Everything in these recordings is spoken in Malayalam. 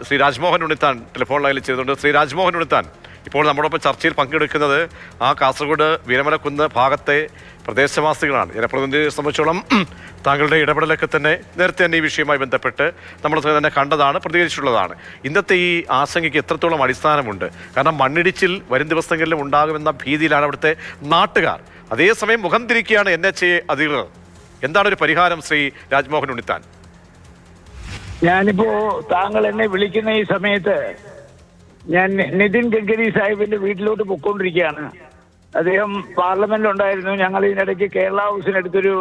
ശ്രീ രാജ്മോഹൻ ഉണ്ണിത്താൻ ടെലിഫോൺ ലൈനിൽ ചെയ്തുകൊണ്ട്. ശ്രീ രാജ്മോഹൻ ഉണ്ണിത്താൻ, ഇപ്പോൾ നമ്മോടൊപ്പം ചർച്ചയിൽ പങ്കെടുക്കുന്നത് ആ കാസർഗോഡ് വീരമലക്കുന്ന് ഭാഗത്തെ പ്രദേശവാസികളാണ്. ജനപ്രതിനിധിയെ സംബന്ധിച്ചോളം താങ്കളുടെ ഇടപെടലൊക്കെ തന്നെ നേരത്തെ തന്നെ ഈ വിഷയവുമായി ബന്ധപ്പെട്ട് നമ്മൾ തന്നെ കണ്ടതാണ്, പ്രതികരിച്ചിട്ടുള്ളതാണ്. ഇന്നത്തെ ഈ ആശങ്കയ്ക്ക് എത്രത്തോളം അടിസ്ഥാനമുണ്ട്? കാരണം മണ്ണിടിച്ചിൽ വരും ദിവസങ്ങളിലും ഉണ്ടാകുമെന്ന ഭീതിയിലാണ് അവിടുത്തെ നാട്ടുകാർ. അതേസമയം മുഖം തിരിക്കുകയാണ് NHA അധികൃതർ. എന്താണ് ഒരു പരിഹാരം, ശ്രീ രാജ്മോഹൻ ഉണ്ണിത്താൻ? ഞാനിപ്പോ താങ്കൾ എന്നെ വിളിക്കുന്ന ഈ സമയത്ത് ഞാൻ നിതിൻ ഗഡ്കരി സാഹിബിന്റെ വീട്ടിലോട്ട് പൊയ്ക്കൊണ്ടിരിക്കുകയാണ്. അദ്ദേഹം പാർലമെന്റിലുണ്ടായിരുന്നു. ഞങ്ങൾ ഇതിനിടയ്ക്ക് കേരള ഹൗസിനടുത്തൊരു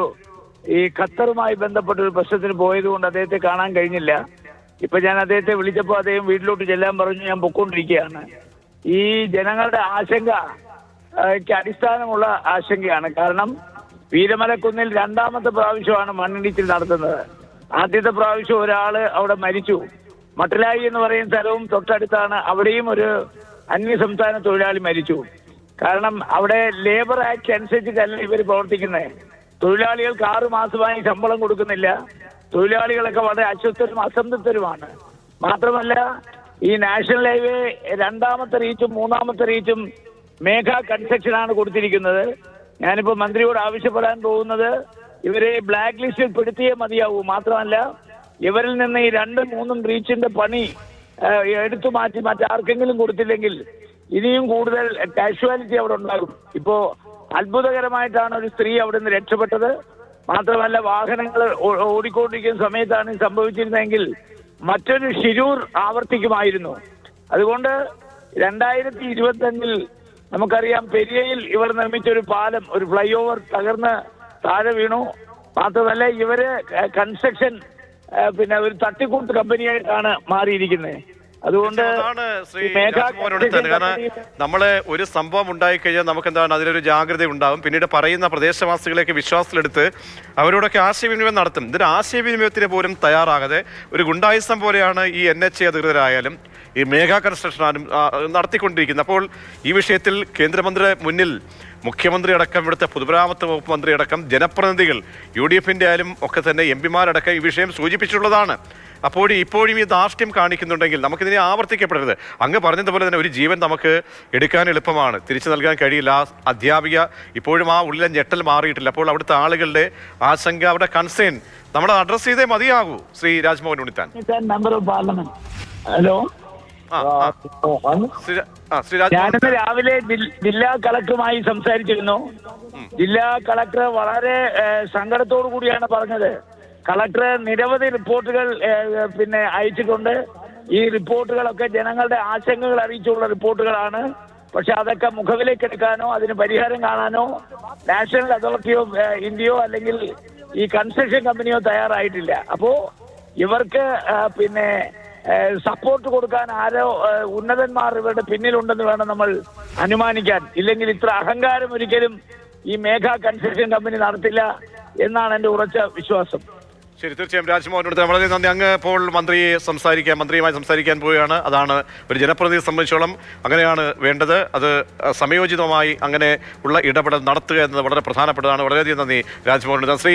ഈ ഖത്തറുമായി ബന്ധപ്പെട്ട ഒരു പ്രശ്നത്തിന് പോയതുകൊണ്ട് അദ്ദേഹത്തെ കാണാൻ കഴിഞ്ഞില്ല. ഇപ്പൊ ഞാൻ അദ്ദേഹത്തെ വിളിച്ചപ്പോൾ അദ്ദേഹം വീട്ടിലോട്ട് ചെല്ലാൻ പറഞ്ഞു. ഞാൻ പൊയ്ക്കൊണ്ടിരിക്കുകയാണ്. ഈ ജനങ്ങളുടെ ആശങ്കയ്ക്ക് അടിസ്ഥാനമുള്ള ആശങ്കയാണ്. കാരണം വീരമലക്കുന്നിൽ രണ്ടാമത്തെ പ്രാവശ്യമാണ് മണ്ണിടിച്ചിൽ നടത്തുന്നത്. ആദ്യത്തെ പ്രാവശ്യം ഒരാള് അവിടെ മരിച്ചു. മട്ടലായി എന്ന് പറയുന്ന സ്ഥലവും തൊട്ടടുത്താണ്. അവിടെയും ഒരു അന്യസംസ്ഥാന തൊഴിലാളി മരിച്ചു. കാരണം അവിടെ ലേബർ ആക്ട് അനുസരിച്ചിട്ടല്ല ഇവർ പ്രവർത്തിക്കുന്നത്. തൊഴിലാളികൾക്ക് 6 മാസമായി ശമ്പളം കൊടുക്കുന്നില്ല. തൊഴിലാളികളൊക്കെ വളരെ അസ്വസ്ഥരും അസംതൃപ്തരുമാണ്. മാത്രമല്ല, ഈ നാഷണൽ ഹൈവേ രണ്ടാമത്തെ റീച്ചും മൂന്നാമത്തെ റീച്ചും മേഘ കൺസ്ട്രക്ഷനാണ് കൊടുത്തിരിക്കുന്നത്. ഞാനിപ്പോൾ മന്ത്രിയോട് ആവശ്യപ്പെടാൻ പോകുന്നത് ഇവരെ ബ്ലാക്ക് ലിസ്റ്റിൽ പെടുത്തിയേ മതിയാവൂ. മാത്രമല്ല, ഇവരിൽ നിന്ന് ഈ 2, 3 റീച്ചിന്റെ പണി എടുത്തു മാറ്റി മറ്റാർക്കെങ്കിലും കൊടുത്തില്ലെങ്കിൽ ഇനിയും കൂടുതൽ കാഷ്വാലിറ്റി അവിടെ ഉണ്ടാകും. ഇപ്പോ അത്ഭുതകരമായിട്ടാണ് ഒരു സ്ത്രീ അവിടെ നിന്ന് രക്ഷപ്പെട്ടത്. മാത്രമല്ല, വാഹനങ്ങൾ ഓടിക്കൊണ്ടിരിക്കുന്ന സമയത്താണ് സംഭവിച്ചിരുന്നതെങ്കിൽ മറ്റൊരു ഷിരൂർ ആവർത്തിക്കുമായിരുന്നു. അതുകൊണ്ട് 2025 നമുക്കറിയാം, പെരിയയിൽ ഇവർ നിർമ്മിച്ചൊരു പാലം, ഒരു ഫ്ലൈ ഓവർ തകർന്ന് താഴെ വീണു. മാത്രമല്ല, ഇവര് കൺസ്ട്രക്ഷൻ ഒരു തട്ടിക്കൂട്ട് കമ്പനിയായിട്ടാണ് മാറിയിരിക്കുന്നത്. അതുകൊണ്ട് നമ്മള് ഒരു സംഭവം ഉണ്ടായിക്കഴിഞ്ഞാൽ നമുക്ക് എന്താണ് അതിലൊരു ജാഗ്രത ഉണ്ടാവും. പിന്നീട് പറയുന്ന പ്രദേശവാസികളെയൊക്കെ വിശ്വാസത്തിലെടുത്ത് അവരോടൊക്കെ ആശയവിനിമയം നടത്തും. ഇതിന് ആശയവിനിമയത്തിന് പോലും തയ്യാറാകാതെ ഒരു ഗുണ്ടായിസം പോലെയാണ് ഈ NHA അധികൃതരായാലും ഈ മേഘ കൺസ്ട്രക്ഷനും നടത്തിക്കൊണ്ടിരിക്കുന്നത്. അപ്പോൾ ഈ വിഷയത്തിൽ കേന്ദ്രമന്ത്രി മുന്നിൽ മുഖ്യമന്ത്രി അടക്കം, ഇവിടുത്തെ പൊതുമരാമത്ത് വകുപ്പ് മന്ത്രി അടക്കം, ജനപ്രതിനിധികൾ UDF-ന്റെ ആയാലും ഒക്കെ തന്നെ MP-മാരടക്കം ഈ വിഷയം സൂചിപ്പിച്ചിട്ടുള്ളതാണ്. അപ്പോൾ ഇപ്പോഴും ഈ ധാർഷ്ട്യം കാണിക്കുന്നുണ്ടെങ്കിൽ നമുക്കിതിനെ ആവർത്തിക്കപ്പെടരുത്. അങ്ങ് പറഞ്ഞതുപോലെ തന്നെ ഒരു ജീവൻ നമുക്ക് എടുക്കാൻ എളുപ്പമാണ്, തിരിച്ചു നൽകാൻ കഴിയില്ല. ആ അധ്യാപിക ഇപ്പോഴും ആ ഉള്ളിലെ ഞെട്ടൽ മാറിയിട്ടില്ല. അപ്പോൾ അവിടുത്തെ ആളുകളുടെ ആശങ്ക, അവരുടെ കൺസേൺ നമ്മൾ അഡ്രസ് ചെയ്തേ മതിയാകൂ. ശ്രീ രാജ്മോഹൻ ഉണ്ണിത്താൻ. ഹലോ, ഞാനിന്ന് ശ്രീ രാവിലെ ജില്ലാ കളക്ടറുമായി സംസാരിച്ചിരുന്നു. ജില്ലാ കളക്ടർ വളരെ സങ്കടത്തോടു കൂടിയാണ് പറഞ്ഞത്. കളക്ടർ നിരവധി റിപ്പോർട്ടുകൾ അയച്ചിട്ടുണ്ട്. ഈ റിപ്പോർട്ടുകളൊക്കെ ജനങ്ങളുടെ ആശങ്കകൾ അറിയിച്ചുള്ള റിപ്പോർട്ടുകളാണ്. പക്ഷെ അതൊക്കെ മുഖവിലേക്ക് എടുക്കാനോ അതിന് പരിഹാരം കാണാനോ നാഷണൽ അതോറിറ്റി ഓഫ് ഇന്ത്യയോ അല്ലെങ്കിൽ ഈ കൺസ്ട്രക്ഷൻ കമ്പനിയോ തയ്യാറായിട്ടില്ല. അപ്പോ ഇവർക്ക് സപ്പോർട്ട് കൊടുക്കാൻ ആരോ ഉന്നതന്മാർ ഇവരുടെ പിന്നിലുണ്ടെന്ന് വേണം നമ്മൾ അനുമാനിക്കാൻ. ഇല്ലെങ്കിൽ ഇത്ര അഹങ്കാരം ഒരിക്കലും ഈ മേഘ കൺസ്ട്രക്ഷൻ കമ്പനി നടത്തില്ല എന്നാണ് എൻ്റെ ഉറച്ച വിശ്വാസം. ശരി, തീർച്ചയായും രാജ്മോഹൻ ഉണ്ണിത്താൻ വളരെ നന്ദി. അങ്ങ് ഇപ്പോൾ മന്ത്രിയുമായി സംസാരിക്കാൻ പോവുകയാണ്. അതാണ് ഒരു ജനപ്രതിനിധിയെ സംബന്ധിച്ചോളം അങ്ങനെയാണ് വേണ്ടത്. അത് സമയോചിതമായി അങ്ങനെ ഉള്ള ഇടപെടൽ നടത്തുക എന്നത് വളരെ പ്രധാനപ്പെട്ടതാണ്. വളരെയധികം നന്ദി രാജ്മോഹൻ ഉണ്ണിത്താൻ. ശ്രീ